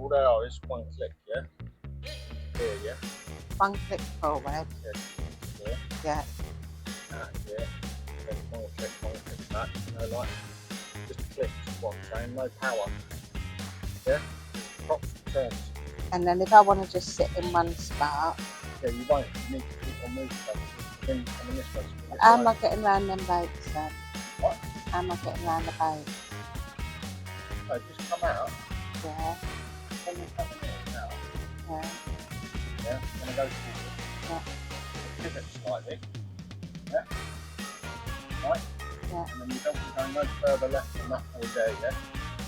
all they are is one click, yeah? Here, yeah? One click forward. Yeah. Yeah. Yeah. Then one click back. No, like, just a click, is what I'm saying, no power. Yeah? Props turns. And then if I want to just sit in one spot. Yeah, you won't. You need to keep on moving. Then coming this way. How am I getting around them boats then? What? How am I getting around the boat? No, just come out. Yeah. When you're coming in now. Yeah. Yeah, I'm going to go forward. Yeah. Pivot slightly. Yeah. Right? Yeah. And then you don't want to go no further left than that point there, yeah?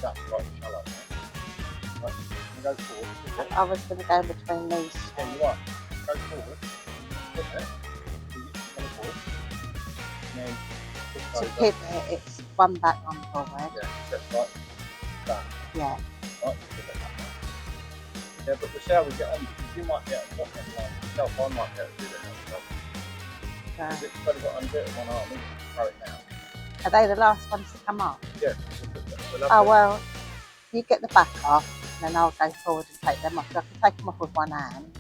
That's quite shallow, yeah? Right, you go forward. Pivot. I was going to go between these. Yeah, you are. Go forward. Pivot. You get forward. And then To pivot, it's one back, one forward. Yeah, that's right. That. Yeah. Right, pivot that way. Yeah, but we'll see how we get on, because you might get a walking line yourself, I might be able to do that myself. Because it's only got to undo it with one arm, we can throw it now. Are they the last ones to come off? Yeah. Oh, well, you get the back off, and then I'll go forward and take them off. So I can take them off with one hand.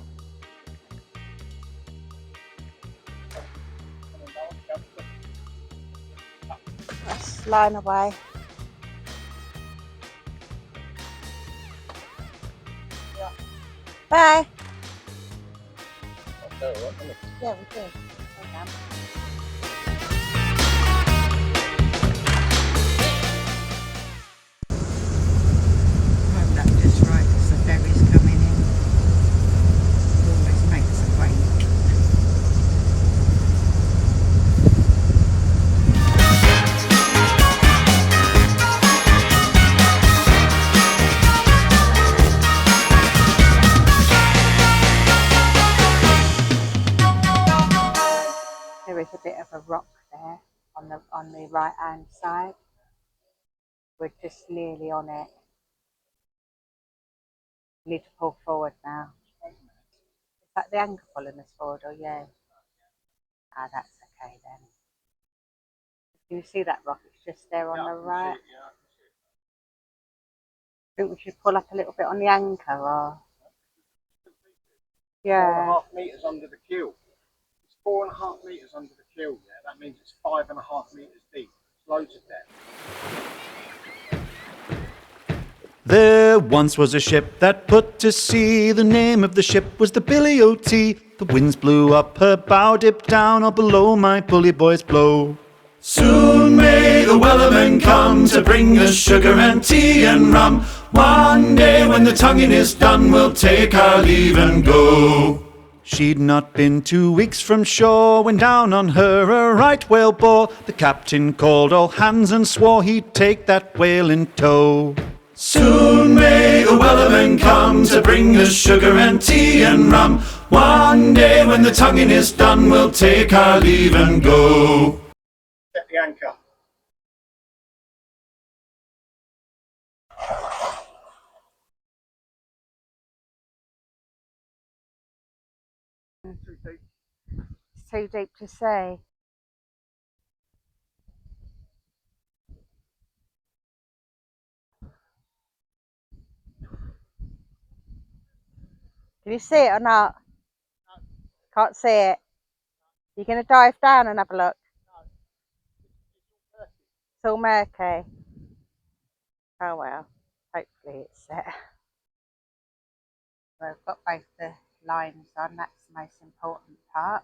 That's line away. Yeah. Bye. Okay, all right, Yeah, we did. Well done. Timed up just right as the ferry's coming in. Always makes a break. There is a bit of a rock there on the right hand side. We're just nearly on it. Need to pull forward now. Is that the anchor pulling us forward or yeah? Ah, that's okay then. Can you see that rock? It's just there on the right. I think we should pull up a little bit on the anchor or yeah. 4.5 metres under the keel. It's 4.5 metres under the keel, yeah? That means it's 5.5 metres deep. It's loads of depth. There once was a ship that put to sea. The name of the ship was the Billy O.T. The winds blew up her bow, dipped down, or below my bully boys blow. Soon may the wellerman come to bring us sugar and tea and rum. One day when the tonguing is done, we'll take our leave and go. She'd not been 2 weeks from shore when down on her a right whale bore. The captain called all hands and swore he'd take that whale in tow. Soon may the wellerman come to bring us sugar and tea and rum. One day when the tonguing is done, we'll take our leave and go. Get the anchor. It's too deep to see. Can you see it or not? No. Can't see it. You're going to dive down and have a look? No. It's all murky. Oh well, hopefully it's set. Well, we've got both the lines on, that's the most important part.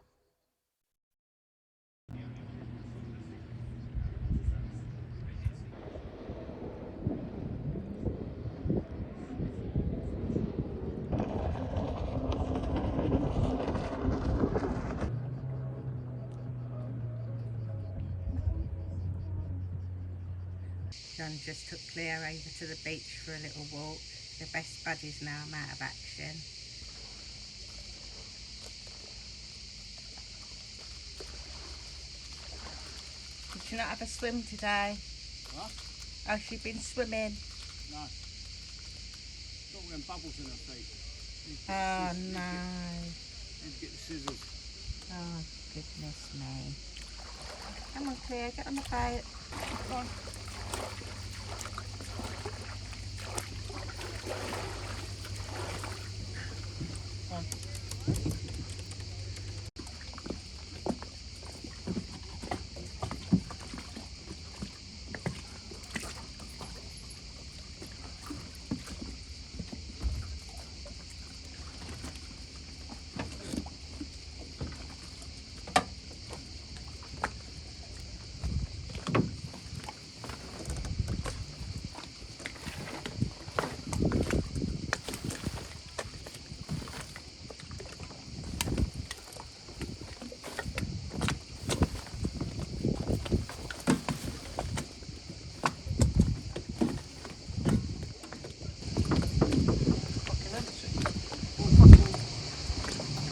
John just took Cleo over to the beach for a little walk. They're best buddies now I'm out of action. Did she not have a swim today? What? Oh, she's been swimming? No. Got them bubbles in her feet. Oh no. Need to get the scissors. Oh goodness me. Come on Cleo, get on the boat. Come on.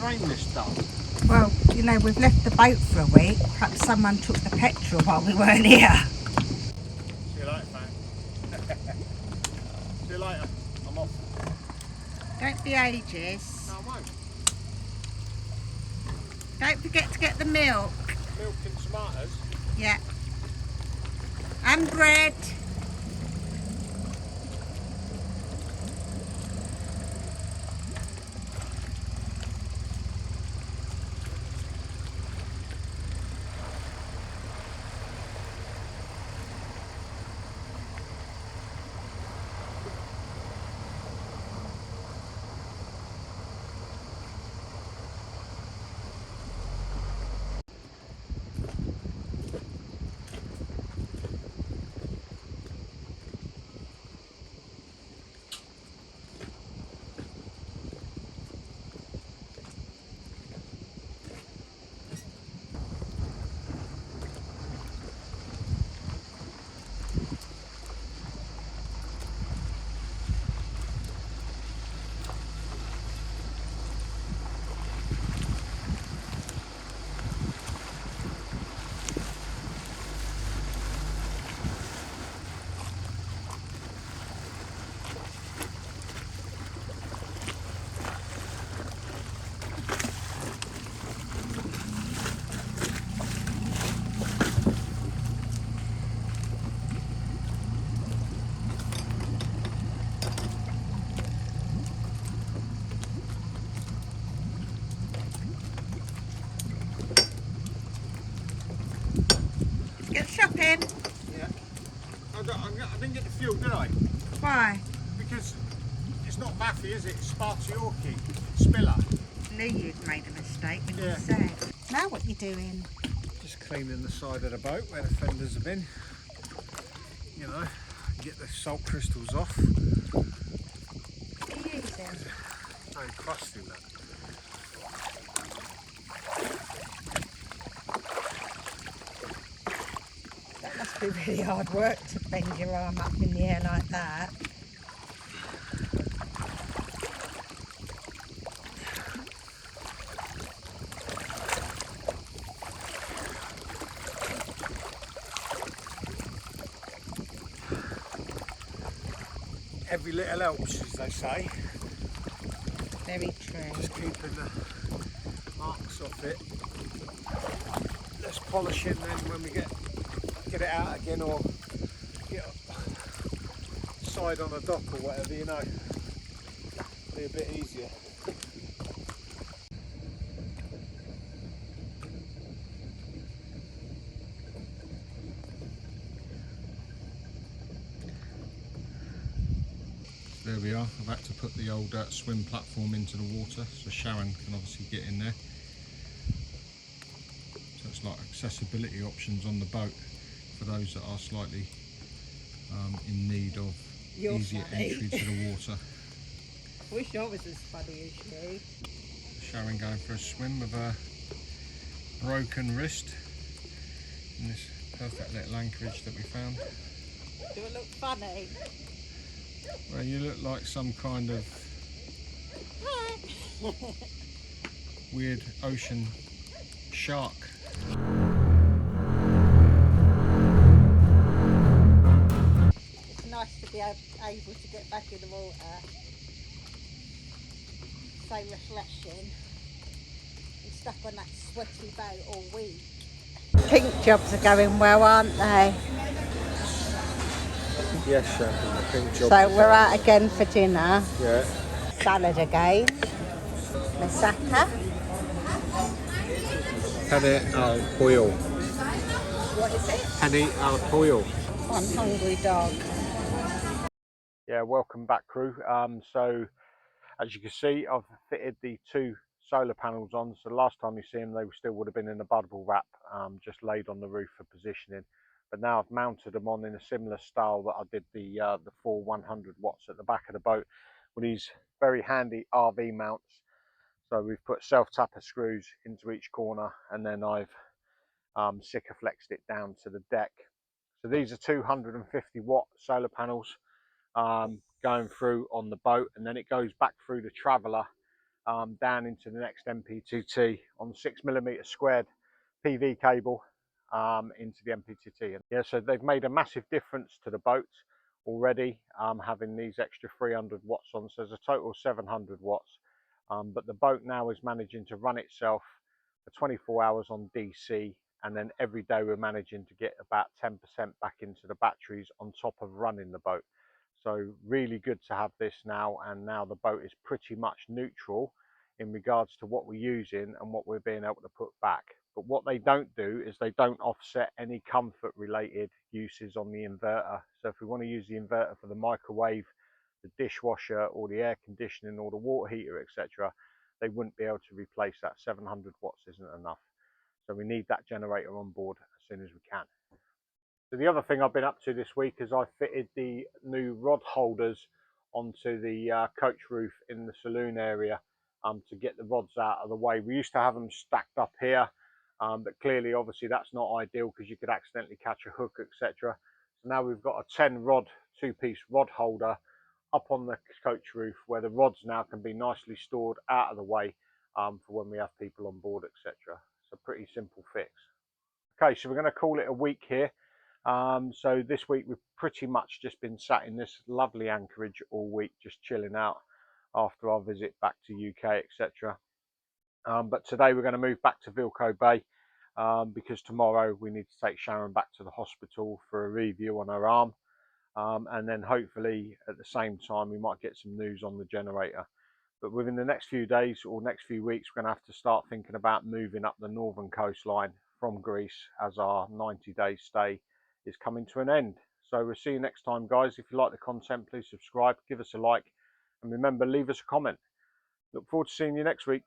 drain this stuff? Well, you know, we've left the boat for a week. Perhaps someone took the petrol while we weren't here. See you later, man. See you later. I'm off. Don't be ages. No, I won't. Don't forget to get the milk. Milk and tomatoes. Yeah. And bread. Get shopping. Yeah. I didn't get the fuel, did I? Why? Because it's not Baffy, is it? It's Spartiorchi. Spiller. Knew you'd made a mistake when Yeah. you said. Now what you doing? Just cleaning the side of the boat where the fenders have been. You know, get the salt crystals off. What are you using? Very crusty, that. That must be really hard work to bend your arm up in the air like that. Every little helps, as they say. Very true. Just keeping the marks off it. Let's polish it, and then when we get it out again, or get a side on a dock or whatever, you know, be a bit easier. There we are. I've had to put the old swim platform into the water so Sharon can obviously get in there. So it's like accessibility options on the boat for those that are slightly in need of easier entry to the water. Wish I was as funny as you. Sharon going for a swim with a broken wrist in this perfect little anchorage that we found. Do it look funny? Well, you look like some kind of weird ocean shark. It's nice to be able to get back in the water. So refreshing. Been stuck on that sweaty boat all week. Pink jobs are going well, aren't they? Yes, Sharon, the pink job. So we're out again for dinner. Yeah. Salad again. Masaka. Penne al pollo. What is it? Penne al pollo. One hungry dog. Yeah, welcome back, crew. So as you can see, I've fitted the two solar panels on. So the last time you see them, they still would have been in a bubble wrap, just laid on the roof for positioning. But now I've mounted them on in a similar style that I did the 4 100 watts at the back of the boat with these very handy RV mounts. So we've put self-tapper screws into each corner, and then I've Sikaflexed it down to the deck. So these are 250 watt solar panels going through on the boat, and then it goes back through the Traveller down into the next MPTT on 6mm squared PV cable into the MPTT. And yeah, so they've made a massive difference to the boat already, having these extra 300 watts on. So there's a total of 700 watts. But the boat now is managing to run itself for 24 hours on DC, and then every day we're managing to get about 10% back into the batteries on top of running the boat. So really good to have this now, and now the boat is pretty much neutral in regards to what we're using and what we're being able to put back. But what they don't do is they don't offset any comfort related uses on the inverter. So if we want to use the inverter for the microwave, the dishwasher, or the air conditioning, or the water heater, etc., they wouldn't be able to replace that. 700 watts isn't enough. So we need that generator on board as soon as we can. So the other thing I've been up to this week is I fitted the new rod holders onto the coach roof in the saloon area to get the rods out of the way. We used to have them stacked up here, but clearly, obviously, that's not ideal because you could accidentally catch a hook, etc. So now we've got a 10 rod, two-piece rod holder up on the coach roof where the rods now can be nicely stored out of the way for when we have people on board, etc. It's a pretty simple fix. Okay, so we're going to call it a week here. So this week we've pretty much just been sat in this lovely anchorage all week, just chilling out after our visit back to UK, etc. But today we're going to move back to Vilkó Bay because tomorrow we need to take Sharon back to the hospital for a review on her arm. And then hopefully at the same time we might get some news on the generator. But within the next few days or next few weeks, we're going to have to start thinking about moving up the northern coastline from Greece as our 90-day stay is coming to an end. So we'll see you next time, guys. If you like the content, please subscribe, give us a like, and remember, leave us a comment. Look forward to seeing you next week.